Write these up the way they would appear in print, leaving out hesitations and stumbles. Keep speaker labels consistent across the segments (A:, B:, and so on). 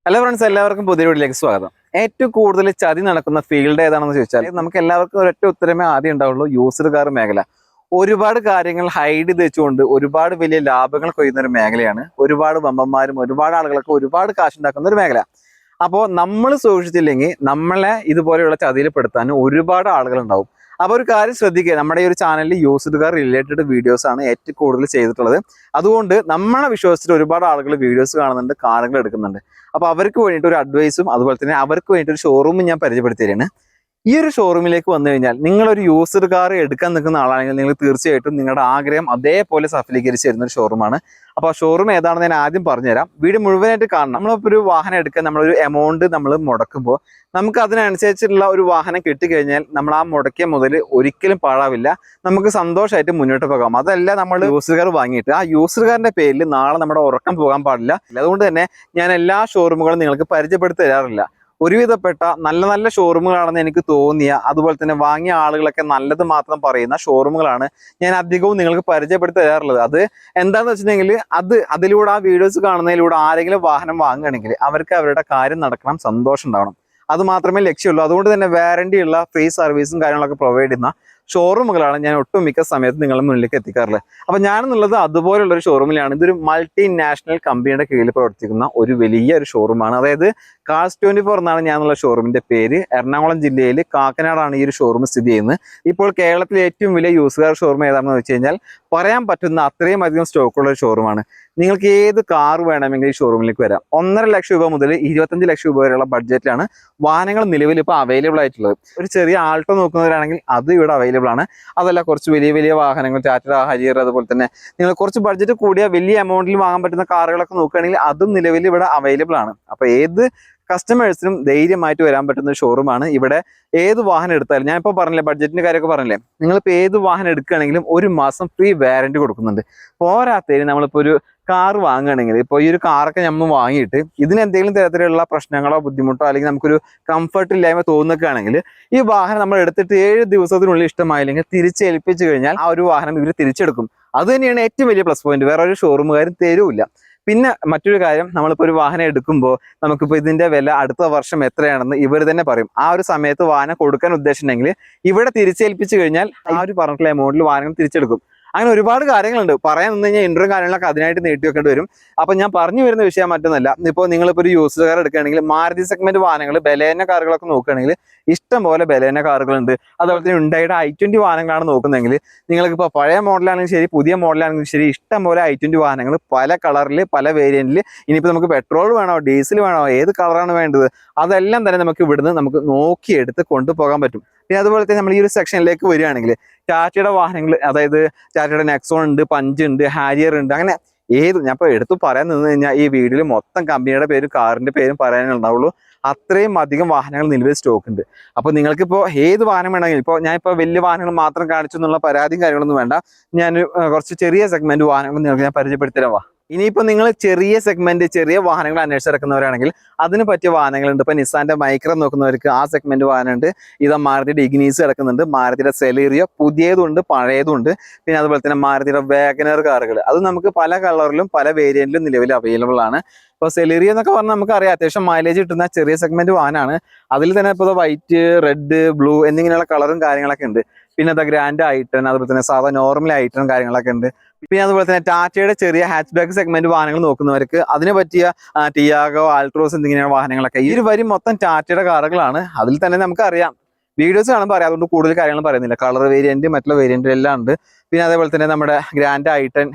A: Hello friends, എല്ലാവർക്കും പുതിയ വീഡിയോയിലേക്ക് സ്വാഗതം. ഏറ്റവും കൂടുതൽ ചതി നടക്കുന്ന ഫീൽഡ് ഏതാണെന്ന് ചോദിച്ചാൽ നമുക്ക് എല്ലാവർക്കും ഒരൊറ്റ ഉത്തരമേ ആദ്യം ഉണ്ടാവുള്ളൂ: യൂസ്ഡ് കാർ മേഖല. ഒരുപാട് കാര്യങ്ങൾ ഹൈഡ് ചെയ്ത് വെച്ചുകൊണ്ട് ഒരുപാട് വലിയ ലാഭങ്ങൾ കൊയ്യുന്ന ഒരു മേഖലയാണ്. ഒരുപാട് വമ്പന്മാരും ഒരുപാട് ആളുകൾക്ക് ഒരുപാട് കാശുണ്ടാക്കുന്ന ഒരു മേഖല. അപ്പോൾ നമ്മൾ സൂക്ഷിച്ചില്ലെങ്കിൽ നമ്മളെ ഇതുപോലെയുള്ള ചതിയിൽ പെടുത്താൻ ഒരുപാട് ആളുകൾ ഉണ്ടാവും. അപ്പോൾ ഒരു കാര്യം ശ്രദ്ധിക്കുക, നമ്മുടെ ഈ ഒരു ചാനലിൽ യൂസ്ഡ് കാർ റിലേറ്റഡ് വീഡിയോസ് ആണ് ഏറ്റവും കൂടുതൽ ചെയ്തിട്ടുള്ളത്. അതുകൊണ്ട് നമ്മളെ വിശ്വസിച്ചിട്ട് ഒരുപാട് ആളുകൾ വീഡിയോസ് കാണുന്നുണ്ട്, കാറുകൾ എടുക്കുന്നുണ്ട്. അപ്പോൾ അവർക്ക് വേണ്ടിയിട്ട് ഒരു അഡ്വൈസും അതുപോലെ തന്നെ അവർക്ക് വേണ്ടിയിട്ട് ഒരു ഷോറൂമും ഞാൻ പരിചയപ്പെടുത്തി തരുകയാണ്. ഈ ഒരു ഷോറൂമിലേക്ക് വന്നു കഴിഞ്ഞാൽ നിങ്ങളൊരു യൂസ്ഡ് കാർ എടുക്കാൻ നിൽക്കുന്ന ആളാണെങ്കിൽ നിങ്ങൾ തീർച്ചയായിട്ടും നിങ്ങളുടെ ആഗ്രഹം അതേപോലെ സഫലീകരിച്ച് തരുന്ന ഒരു ഷോറൂമാണ്. അപ്പോൾ ആ ഷോറൂം ഏതാണെന്ന് ഞാൻ ആദ്യം പറഞ്ഞുതരാം. വീഡിയോ മുഴുവനായിട്ട് കാണണം. നമ്മളിപ്പോൾ ഒരു വാഹനം എടുക്കാൻ നമ്മളൊരു എമൗണ്ട് നമ്മൾ മുടക്കുമ്പോൾ നമുക്ക് അതിനനുസരിച്ചുള്ള ഒരു വാഹനം കിട്ടിക്കഴിഞ്ഞാൽ നമ്മൾ ആ മുടക്കിയ മുതൽ ഒരിക്കലും പാഴാവില്ല. നമുക്ക് സന്തോഷമായിട്ട് മുന്നോട്ട് പോകാം. അതല്ല നമ്മൾ യൂസ്ഡ് കാർ വാങ്ങിയിട്ട് ആ യൂസ്ഡ് കാറിന്റെ പേരിൽ നാളെ നമ്മുടെ ഉറക്കം പോകാൻ പാടില്ല. അതുകൊണ്ട് തന്നെ ഞാൻ എല്ലാ ഷോറൂമുകളും നിങ്ങൾക്ക് പരിചയപ്പെടുത്തി തരാറില്ല. ഒരുവിധപ്പെട്ട നല്ല നല്ല ഷോറൂമുകളാണെന്ന് എനിക്ക് തോന്നിയ, അതുപോലെ തന്നെ വാങ്ങിയ ആളുകളൊക്കെ നല്ലത് മാത്രം പറയുന്ന ഷോറൂമുകളാണ് ഞാൻ അധികവും നിങ്ങൾക്ക് പരിചയപ്പെടുത്തി തരാറുള്ളത്. അത് എന്താണെന്ന് വെച്ചിട്ടുണ്ടെങ്കിൽ അതിലൂടെ ആ വീഡിയോസ് കാണുന്നതിലൂടെ ആരെങ്കിലും വാഹനം വാങ്ങുകയാണെങ്കിൽ അവർക്ക് അവരുടെ കാര്യം നടക്കണം, സന്തോഷം ഉണ്ടാവണം. അത് മാത്രമേ ലക്ഷ്യമുള്ളൂ. അതുകൊണ്ട് തന്നെ വാറണ്ടി ഉള്ള ഫ്രീ സർവീസും കാര്യങ്ങളൊക്കെ പ്രൊവൈഡ് ചെയ്യുന്ന ഷോറൂമുകളാണ് ഞാൻ ഒട്ടുമിക്ക സമയത്ത് നിങ്ങളുടെ മുന്നിലേക്ക് എത്തിക്കാറുള്ളത്. അപ്പൊ ഞാനെന്നുള്ളത് അതുപോലുള്ള ഒരു ഷോറൂമിലാണ്. ഇതൊരു മൾട്ടിനാഷണൽ കമ്പനിയുടെ കീഴിൽ പ്രവർത്തിക്കുന്ന ഒരു വലിയ ഒരു ഷോറൂമാണ്. അതായത് കാർസ് 24 എന്നാണ് ഞാനുള്ള ഷോറൂമിന്റെ പേര്. എറണാകുളം ജില്ലയിൽ കാക്കനാടാണ് ഈ ഒരു ഷോറൂം സ്ഥിതി ചെയ്യുന്നത്. ഇപ്പോൾ കേരളത്തിലെ ഏറ്റവും വലിയ യൂസ്ഡ് കാർ ഷോറൂം ഏതാണെന്ന് വെച്ച് കഴിഞ്ഞാൽ പറയാൻ പറ്റുന്ന അത്രയും അധികം സ്റ്റോക്കുള്ള ഒരു ഷോറൂമാണ്. നിങ്ങൾക്ക് ഏത് കാർ വേണമെങ്കിൽ ഈ ഷോറൂമിലേക്ക് വരാം. 1.5 ലക്ഷം രൂപ മുതൽ 25 ലക്ഷം രൂപ വരെയുള്ള ബഡ്ജറ്റിലാണ് വാഹനങ്ങൾ നിലവിൽ ഇപ്പോൾ അവൈലബിൾ ആയിട്ടുള്ളത്. ഒരു ചെറിയ ആൾട്ടോ നോക്കുന്നവരാണെങ്കിൽ അത് ഇവിടെ അവൈലബിൾ ആണ്. അതല്ല, കുറച്ച് വലിയ വലിയ വാഹനങ്ങൾ, ടാറ്റ ഹരിയർ, അതുപോലെ തന്നെ നിങ്ങൾ കുറച്ച് ബഡ്ജറ്റ് കൂടിയ വലിയ എമൗണ്ടിൽ വാങ്ങാൻ പറ്റുന്ന കാറുകളൊക്കെ നോക്കുകയാണെങ്കിൽ അതും നിലവിൽ ഇവിടെ അവൈലബിൾ ആണ്. അപ്പോൾ ഏത് കസ്റ്റമേഴ്സിനും ധൈര്യമായിട്ട് വരാൻ പറ്റുന്ന ഒരു ഷോറൂമാണ്. ഇവിടെ ഏത് വാഹനം എടുത്താലും, ഞാനിപ്പോൾ പറഞ്ഞില്ലേ ബഡ്ജറ്റിന്റെ കാര്യമൊക്കെ പറഞ്ഞില്ലേ, നിങ്ങളിപ്പോൾ ഏത് വാഹനം എടുക്കുകയാണെങ്കിലും 1 മാസം ഫ്രീ വാറന്റി കൊടുക്കുന്നുണ്ട്. പോരാത്തതിന് നമ്മളിപ്പോൾ ഒരു കാർ വാങ്ങുകയാണെങ്കിൽ, ഇപ്പോൾ ഈ ഒരു കാറൊക്കെ നമ്മൾ വാങ്ങിയിട്ട് ഇതിന് എന്തെങ്കിലും തരത്തിലുള്ള പ്രശ്നങ്ങളോ ബുദ്ധിമുട്ടോ അല്ലെങ്കിൽ നമുക്കൊരു കംഫർട്ട് ഇല്ലായ്മ തോന്നുകയാണെങ്കിൽ ഈ വാഹനം നമ്മൾ എടുത്തിട്ട് 7 ദിവസത്തിനുള്ളിൽ ഇഷ്ടമായില്ലെങ്കിൽ തിരിച്ചേൽപ്പിച്ചു കഴിഞ്ഞാൽ ആ ഒരു വാഹനം ഇവർ തിരിച്ചെടുക്കും. അത് തന്നെയാണ് ഏറ്റവും വലിയ പ്ലസ് പോയിന്റ്. വേറെ ഒരു ഷോറൂമുകാരും തരൂല്ല. പിന്നെ മറ്റൊരു കാര്യം, നമ്മളിപ്പോൾ ഒരു വാഹനം എടുക്കുമ്പോൾ നമുക്കിപ്പോൾ ഇതിന്റെ വില അടുത്ത വർഷം എത്രയാണെന്ന് ഇവർ തന്നെ പറയും. ആ ഒരു സമയത്ത് വാഹനം കൊടുക്കാൻ ഉദ്ദേശിച്ചിട്ടുണ്ടെങ്കിൽ ഇവിടെ തിരിച്ചേൽപ്പിച്ചു കഴിഞ്ഞാൽ ആ ഒരു പറഞ്ഞിട്ടുള്ള എമൗണ്ടിൽ വാഹനം തിരിച്ചെടുക്കും. അങ്ങനെ ഒരുപാട് കാര്യങ്ങളുണ്ട്. പറയാൻ നിന്ന് കഴിഞ്ഞാൽ ഇൻട്രോ കാര്യങ്ങളൊക്കെ അതിനായിട്ട് നീട്ടി വെക്കേണ്ടി വരും. അപ്പൊ ഞാൻ പറഞ്ഞു വരുന്ന വിഷയം മറ്റൊന്നല്ല. ഇപ്പോൾ നിങ്ങളിപ്പോൾ ഒരു യൂസ്ഡ് കാർ എടുക്കുകയാണെങ്കിൽ മാരുതി സെഗ്മെന്റ് വാഹനങ്ങൾ, ബലേന കാറുകളൊക്കെ നോക്കുകയാണെങ്കിൽ ഇഷ്ടം പോലെ ബലേന കാറുകളുണ്ട്. അതുപോലെ തന്നെ ഉണ്ടായിട്ട് i20 വാഹനങ്ങളാണ് നോക്കുന്നതെങ്കിൽ നിങ്ങൾക്ക് ഇപ്പോൾ പഴയ മോഡലാണെങ്കിലും ശരി പുതിയ മോഡലാണെങ്കിലും ശരി ഇഷ്ടം പോലെ i20 വാഹനങ്ങൾ പല കളറിൽ പല വേരിയന്റിൽ. ഇനിയിപ്പോൾ നമുക്ക് പെട്രോൾ വേണോ ഡീസൽ വേണോ ഏത് കളറാണ് വേണ്ടത് അതെല്ലാം തന്നെ നമുക്ക് ഇവിടുന്ന് നമുക്ക് നോക്കിയെടുത്ത് കൊണ്ടുപോകാൻ പറ്റും. പിന്നെ അതുപോലെ തന്നെ നമ്മൾ ഈ ഒരു സെക്ഷനിലേക്ക് വരികയാണെങ്കിൽ ടാറ്റയുടെ വാഹനങ്ങൾ, അതായത് ടാറ്റയുടെ നെക്സോൺ ഉണ്ട്, പഞ്ച് ഉണ്ട്, ഹാരിയർ ഉണ്ട്, അങ്ങനെ ഞാൻ ഇപ്പോൾ എടുത്തു പറയാൻ നിന്ന് കഴിഞ്ഞാൽ ഈ വീഡിയോയിൽ മൊത്തം കമ്പനിയുടെ പേരും കാറിന്റെ പേരും പറയാനുണ്ടാവുള്ളൂ. അത്രയും അധികം വാഹനങ്ങൾ നിലവിൽ സ്റ്റോക്ക് ഉണ്ട്. അപ്പോൾ നിങ്ങൾക്കിപ്പോൾ ഏത് വാഹനം വേണമെങ്കിലും, ഇപ്പോൾ ഞാനിപ്പോൾ വലിയ വാഹനങ്ങൾ മാത്രം കാണിച്ചു എന്നുള്ള പരാതിയും കാര്യങ്ങളൊന്നും വേണ്ട. ഞാൻ കുറച്ച് ചെറിയ സെഗ്മെന്റ് വാഹനങ്ങൾ നിങ്ങൾക്ക് ഞാൻ പരിചയപ്പെടുത്തരാം. ഇനിയിപ്പോൾ നിങ്ങൾ ചെറിയ സെഗ്മെന്റ് ചെറിയ വാഹനങ്ങൾ അന്വേഷിച്ചിറക്കുന്നവരാണെങ്കിൽ അതിന് പറ്റിയ വാഹനങ്ങളുണ്ട്. ഇപ്പോൾ നിസാന്റെ മൈക്ര നോക്കുന്നവർക്ക് ആ സെഗ്മെന്റ് വാഹനമുണ്ട്. ഇതാ മാരുതിയുടെ ഇഗ്നീസ് കിടക്കുന്നുണ്ട്, മാരുതിയുടെ സെലീറിയോ പുതിയതുണ്ട് പഴയതുണ്ട്. പിന്നെ അതുപോലെ തന്നെ മാരുതിയുടെ വാഗനർ കാറുകൾ, അത് നമുക്ക് പല കളറിലും പല വേരിയന്റിലും നിലവിൽ അവൈലബിൾ ആണ്. ഇപ്പോൾ സെലീറിയോ എന്നൊക്കെ പറഞ്ഞാൽ നമുക്കറിയാം അത്യാവശ്യം മൈലേജ് കിട്ടുന്ന ചെറിയ സെഗ്മെന്റ് വാഹനമാണ്. അതിൽ തന്നെ ഇപ്പോൾ വൈറ്റ്, റെഡ്, ബ്ലൂ എന്നിങ്ങനെയുള്ള കളറും കാര്യങ്ങളൊക്കെ ഉണ്ട്. പിന്നെ അത് ഗ്രാൻഡ് i10, അതുപോലെ തന്നെ സാധാ നോർമൽ i10 കാര്യങ്ങളൊക്കെ ഉണ്ട്. പിന്നെ അതുപോലെ തന്നെ ടാറ്റയുടെ ചെറിയ ഹാച്ച് ബാക്ക് സെഗ്മെന്റ് വാഹനങ്ങൾ നോക്കുന്നവർക്ക് അതിന് പറ്റിയ ടിയാഗോ, ആൾട്രോസ് എന്നിങ്ങനെയുള്ള വാഹനങ്ങളൊക്കെ ഈ ഒരു വരി മൊത്തം ടാറ്റയുടെ കാറുകളാണ്. അതിൽ തന്നെ നമുക്കറിയാം വീഡിയോസ് കാണുമ്പോൾ അറിയാം, അതുകൊണ്ട് കൂടുതൽ കാര്യങ്ങൾ പറയുന്നില്ല. കളർ വേരിയന്റ് മറ്റുള്ള വേരിയന്റ് എല്ലാം ഉണ്ട്. പിന്നെ അതേപോലെ തന്നെ നമ്മുടെ ഗ്രാൻഡ്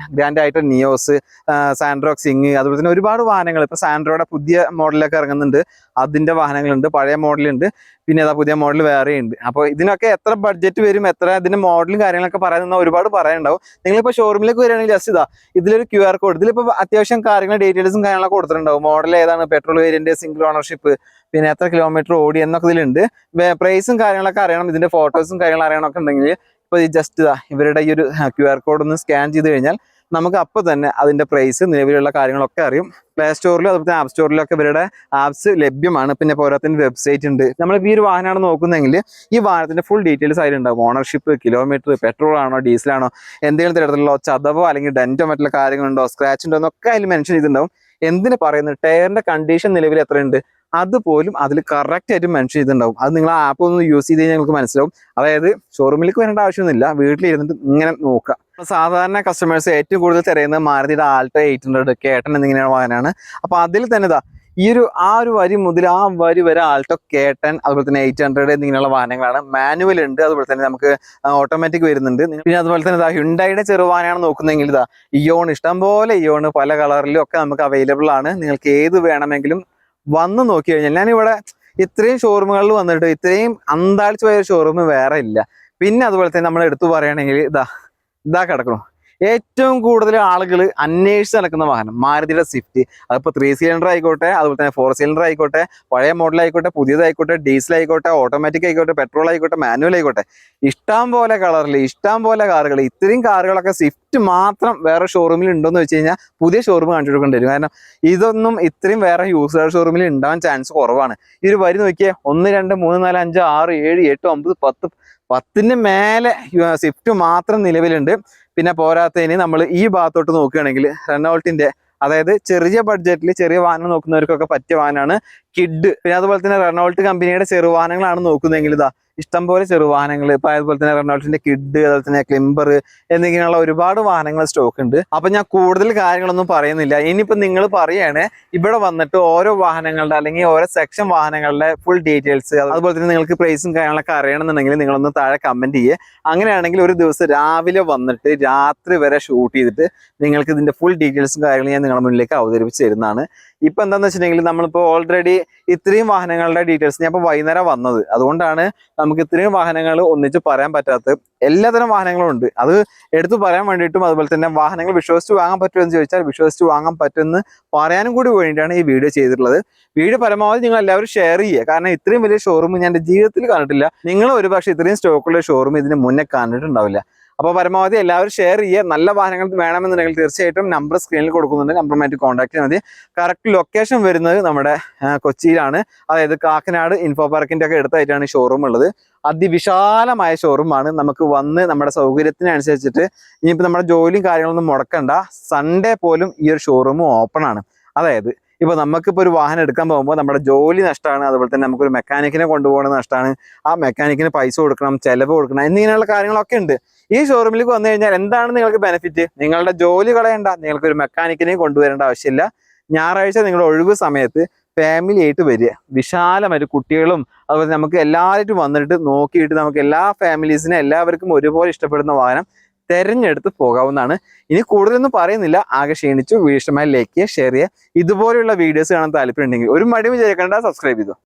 A: i10 നിയോസ്, സാൻഡ്രോക് സിങ്, അതുപോലെ തന്നെ ഒരുപാട് വാഹനങ്ങൾ. ഇപ്പോൾ സാൻഡ്രോയുടെ പുതിയ മോഡലൊക്കെ ഇറങ്ങുന്നുണ്ട്, അതിന്റെ വാഹനങ്ങളുണ്ട്. പഴയ മോഡലുണ്ട്, പിന്നെ അതാ പുതിയ മോഡൽ വേറെ ഉണ്ട്. അപ്പോൾ ഇതിനൊക്കെ എത്ര ബഡ്ജറ്റ് വരും, എത്ര ഇതിന്റെ മോഡലും കാര്യങ്ങളൊക്കെ പറയാൻ ഒരുപാട് പറയാനുണ്ടാവും. നിങ്ങളിപ്പോൾ ഷോറൂമിലേക്ക് വരികയാണെങ്കിൽ ജസ്റ്റ് ഇതിലൊരു QR കോഡ്, ഇതിലിപ്പോൾ അത്യാവശ്യം കാര്യങ്ങൾ ഡീറ്റെയിൽസും കാര്യങ്ങളൊക്കെ കൊടുത്തിട്ടുണ്ടാവും. മോഡൽ ഏതാണ്, പെട്രോൾ വേരിയന്റ്, സിംഗിൾ ഓണർഷിപ്പ്, പിന്നെ എത്ര കിലോമീറ്റർ ഓടി എന്നൊക്കെ ഇതിലുണ്ട്. പ്രൈസും കാര്യങ്ങളൊക്കെ അറിയണം, ഇതിന്റെ ഫോട്ടോസും കാര്യങ്ങളും അറിയണമൊക്കെ ഉണ്ടെങ്കിൽ ഇപ്പോൾ ജസ്റ്റ് ഇവരുടെ ഈ ഒരു QR കോഡ് ഒന്ന് സ്കാൻ ചെയ്ത് കഴിഞ്ഞാൽ നമുക്ക് അപ്പോൾ തന്നെ അതിന്റെ പ്രൈസ് നിലവിലുള്ള കാര്യങ്ങളൊക്കെ അറിയും. പ്ലേ സ്റ്റോറിലും അതുപോലെ ആപ്പ് സ്റ്റോറിലൊക്കെ ഇവരുടെ ആപ്സ് ലഭ്യമാണ്. പിന്നെ പോരാത്തതിന് വെബ്സൈറ്റ് ഉണ്ട്. നമ്മളിപ്പോൾ ഈ ഒരു വാഹനമാണ് നോക്കുന്നതെങ്കിൽ ഈ വാഹനത്തിന്റെ ഫുൾ ഡീറ്റെയിൽസ് അതിലുണ്ടാവും. ഓണർഷിപ്പ്, കിലോമീറ്റർ, പെട്രോൾ ആണോ ഡീസലാണോ, എന്തെങ്കിലും തരത്തിലുള്ള ചതവോ അല്ലെങ്കിൽ ഡെന്റോ മറ്റുള്ള കാര്യങ്ങളുണ്ടോ, സ്ക്രാച്ച് ഉണ്ടോ എന്നൊക്കെ അതിൽ മെൻഷൻ ചെയ്തിട്ടുണ്ടാവും. എന്തിന് പറയുന്നത്, ടയറിന്റെ കണ്ടീഷൻ നിലവിൽ എത്രയുണ്ട് അതുപോലും അതിൽ കറക്റ്റ് ആയിട്ട് മെൻഷൻ ചെയ്തിട്ടുണ്ടാവും. അത് നിങ്ങൾ ആപ്പ് ഒന്ന് യൂസ് ചെയ്ത് കഴിഞ്ഞാൽ നിങ്ങൾക്ക് മനസ്സിലാവും. അതായത് ഷോറൂമിലേക്ക് വരേണ്ട ആവശ്യമൊന്നുമില്ല, വീട്ടിലിരുന്നിട്ട് ഇങ്ങനെ നോക്കാം. സാധാരണ കസ്റ്റമേഴ്സ് ഏറ്റവും കൂടുതൽ തിരയുന്നത് മാരുതിയുടെ ആൾട്ടോ 800 കേട്ടൻ എന്നിങ്ങനെയുള്ള വാഹനമാണ്. അപ്പൊ അതിൽ തന്നെ ആ ഒരു വരി മുതൽ ആ വരി വരെ ആൾട്ടോ കേട്ടൻ അതുപോലെ തന്നെ 800 എന്നിങ്ങനെയുള്ള വാഹനങ്ങളാണ്. മാനുവൽ ഉണ്ട്, അതുപോലെ തന്നെ നമുക്ക് ഓട്ടോമാറ്റിക് വരുന്നുണ്ട്. പിന്നെ അതുപോലെ തന്നെ ഹ്യുണ്ടായിയുടെ ചെറുവാഹനമാണ് നോക്കുന്നതെങ്കിൽ ഇയോൺ, ഇഷ്ടംപോലെ ഇയോൺ പല കളറിലും ഒക്കെ നമുക്ക് അവൈലബിൾ ആണ്. നിങ്ങൾക്ക് ഏത് വേണമെങ്കിലും വന്ന് നോക്കി കഴിഞ്ഞാൽ, ഞാനിവിടെ ഇത്രയും ഷോറൂമുകളിൽ വന്നിട്ട് ഇത്രയും അന്താളിച്ച് പോയ ഷോറൂം വേറെ ഇല്ല. പിന്നെ അതുപോലെ തന്നെ നമ്മൾ എടുത്തു പറയുകയാണെങ്കിൽ ഇതാ കിടക്കണം. ഏറ്റവും കൂടുതൽ ആളുകൾ അന്വേഷിച്ച് നടക്കുന്ന വാഹനം മാരുതിയുടെ സ്വിഫ്റ്റ്. അതിപ്പോൾ 3 സിലിണ്ടർ ആയിക്കോട്ടെ, അതുപോലെ തന്നെ 4 സിലിണ്ടർ ആയിക്കോട്ടെ, പഴയ മോഡൽ ആയിക്കോട്ടെ, പുതിയതായിക്കോട്ടെ, ഡീസൽ ആയിക്കോട്ടെ, ഓട്ടോമാറ്റിക് ആയിക്കോട്ടെ, പെട്രോൾ ആയിക്കോട്ടെ, മാനുവൽ ആയിക്കോട്ടെ, ഇഷ്ടം പോലെ കളറിൽ ഇഷ്ടം പോലെ കാറുകൾ. ഇത്രയും കാറുകളൊക്കെ സ്വിഫ്റ്റ് മാത്രം വേറെ ഷോറൂമിൽ ഉണ്ടോയെന്ന് വെച്ച് കഴിഞ്ഞാൽ പുതിയ ഷോറൂം കാണിച്ചു കൊടുക്കേണ്ടി വരും. കാരണം ഇതൊന്നും ഇത്രയും വേറെ യൂസ്ഡ് ഷോറൂമിൽ ഉണ്ടാവാൻ ചാൻസ് കുറവാണ്. ഈ ഒരു വരി നോക്കിയേ, 1 2 3 4 5 6 7 8 9 10 മേലെ സ്വിഫ്റ്റ് മാത്രം നിലവിലുണ്ട്. പിന്നെ പോരാത്തതിന് നമ്മൾ ഈ ഭാഗത്തോട്ട് നോക്കുകയാണെങ്കിൽ റെനോൾട്ടിന്റെ, അതായത് ചെറിയ ബഡ്ജറ്റിൽ ചെറിയ വാഹനം നോക്കുന്നവർക്കൊക്കെ പറ്റിയ വാഹനമാണ് കിഡ്. പിന്നെ അതുപോലെ തന്നെ റെനോൾട്ട് കമ്പനിയുടെ ചെറുവാഹനങ്ങളാണ് നോക്കുന്നതെങ്കിൽ ഇഷ്ടംപോലെ ചെറുവാഹനങ്ങൾ, ഇപ്പൊ അതുപോലെ തന്നെ റെനോൾട്ടിന്റെ കിഡ്, അതുപോലെ തന്നെ ക്ലിംബർ എന്നിങ്ങനെയുള്ള ഒരുപാട് വാഹനങ്ങൾ സ്റ്റോക്ക് ഉണ്ട്. അപ്പൊ ഞാൻ കൂടുതൽ കാര്യങ്ങളൊന്നും പറയുന്നില്ല. ഇനിയിപ്പോ നിങ്ങൾ പറയാണ് ഇവിടെ വന്നിട്ട് ഓരോ വാഹനങ്ങളുടെ അല്ലെങ്കിൽ ഓരോ സെക്ഷൻ വാഹനങ്ങളുടെ ഫുൾ ഡീറ്റെയിൽസ്, അതുപോലെ തന്നെ നിങ്ങൾക്ക് പ്രൈസും കാര്യങ്ങളൊക്കെ അറിയണമെന്നുണ്ടെങ്കിൽ നിങ്ങളൊന്ന് താഴെ കമന്റ് ചെയ്യുക. അങ്ങനെയാണെങ്കിൽ ഒരു ദിവസം രാവിലെ വന്നിട്ട് രാത്രി വരെ ഷൂട്ട് ചെയ്തിട്ട് നിങ്ങൾക്ക് ഇതിന്റെ ഫുൾ ഡീറ്റെയിൽസും കാര്യങ്ങളും ഞാൻ നിങ്ങളുടെ മുന്നിലേക്ക് അവതരിപ്പിച്ച് തരുന്നതാണ്. ഇപ്പൊ എന്താണെന്ന് വെച്ചിട്ടുണ്ടെങ്കിൽ നമ്മളിപ്പോൾ ഓൾറെഡി ഇത്രയും വാഹനങ്ങളുടെ ഡീറ്റെയിൽസ് ഞാൻ ഇപ്പോൾ വൈകുന്നേരം വന്നത്, അതുകൊണ്ടാണ് നമുക്ക് ഇത്രയും വാഹനങ്ങൾ ഒന്നിച്ച് പറയാൻ പറ്റാത്തത്. എല്ലാത്തരം വാഹനങ്ങളും ഉണ്ട്, അത് എടുത്തു പറയാൻ വേണ്ടിയിട്ടും അതുപോലെ തന്നെ വാഹനങ്ങൾ വിശ്വസിച്ച് വാങ്ങാൻ പറ്റുമെന്ന് ചോദിച്ചാൽ വിശ്വസിച്ച് വാങ്ങാൻ പറ്റുമെന്ന് പറയാനും കൂടി വേണ്ടിയിട്ടാണ് ഈ വീഡിയോ ചെയ്തിട്ടുള്ളത്. വീഡിയോ പരമാവധി നിങ്ങൾ എല്ലാവരും ഷെയർ ചെയ്യുക. കാരണം ഇത്രയും വലിയ ഷോറൂം ഞാൻ എൻ്റെ ജീവിതത്തിൽ കണ്ടിട്ടില്ല. നിങ്ങൾ ഒരുപക്ഷെ ഇത്രയും സ്റ്റോക്കുള്ള ഷോറൂം ഇതിന് മുന്നേ കണ്ടിട്ടുണ്ടാവില്ല. അപ്പോൾ പരമാവധി എല്ലാവരും ഷെയർ ചെയ്യുക. നല്ല വാഹനങ്ങൾ വേണമെന്നുണ്ടെങ്കിൽ തീർച്ചയായിട്ടും നമ്പർ സ്ക്രീനിൽ കൊടുക്കുന്നുണ്ട്, നമ്പറുമായിട്ട് കോൺടാക്ട് ചെയ്താൽ മതി. കറക്റ്റ് ലൊക്കേഷൻ വരുന്നത് നമ്മുടെ കൊച്ചിയിലാണ്, അതായത് കാക്കനാട് ഇൻഫോ പാർക്കിന്റെ ഒക്കെ അടുത്തായിട്ടാണ് ഷോറൂം ഉള്ളത്. അതിവിശാലമായ ഷോറൂമാണ്. നമുക്ക് വന്ന് നമ്മുടെ സൗകര്യത്തിനനുസരിച്ചിട്ട് ഇനിയിപ്പോൾ നമ്മുടെ ജോലിയും കാര്യങ്ങളൊന്നും മുടക്കണ്ട, സൺഡേ പോലും ഈ ഒരു ഷോറൂം ഓപ്പൺ ആണ്. അതായത് ഇപ്പൊ നമുക്കിപ്പോൾ ഒരു വാഹനം എടുക്കാൻ പോകുമ്പോൾ നമ്മുടെ ജോലി നഷ്ടമാണ്, അതുപോലെ തന്നെ നമുക്കൊരു മെക്കാനിക്കിനെ കൊണ്ടുപോകുന്നത് നഷ്ടമാണ്. ആ മെക്കാനിക്കിന് പൈസ കൊടുക്കണം, ചെലവ് കൊടുക്കണം എന്നിങ്ങനെയുള്ള കാര്യങ്ങളൊക്കെ ഉണ്ട്. ഈ ഷോറൂമിലേക്ക് വന്നു കഴിഞ്ഞാൽ എന്താണ് നിങ്ങൾക്ക് ബെനിഫിറ്റ്? നിങ്ങളുടെ ജോലി കളയണ്ട, നിങ്ങൾക്ക് ഒരു മെക്കാനിക്കിനെ കൊണ്ടുവരേണ്ട ആവശ്യമില്ല. ഞായറാഴ്ച നിങ്ങളുടെ ഒഴിവ് സമയത്ത് ഫാമിലി ആയിട്ട് വരിക, വിശാലമായിട്ട് കുട്ടികളും അതുപോലെ നമുക്ക് എല്ലാവരും വന്നിട്ട് നോക്കിയിട്ട് നമുക്ക് എല്ലാ ഫാമിലീസിനും എല്ലാവർക്കും ഒരുപോലെ ഇഷ്ടപ്പെടുന്ന വാഹനം തെരഞ്ഞെടുത്ത് പോകാവുന്നതാണ്. ഇനി കൂടുതലൊന്നും പറയുന്നില്ല, ആകെ ക്ഷീണിച്ചു. വീഡിയോ ഇഷ്ടമായി ലൈക്ക് ചെയ്യുക, ഷെയർ ചെയ്യുക. ഇതുപോലെയുള്ള വീഡിയോസ് കാണാൻ താല്പര്യം ഉണ്ടെങ്കിൽ ഒരു മടിയും വിചാരിക്കേണ്ട, സബ്സ്ക്രൈബ് ചെയ്തു.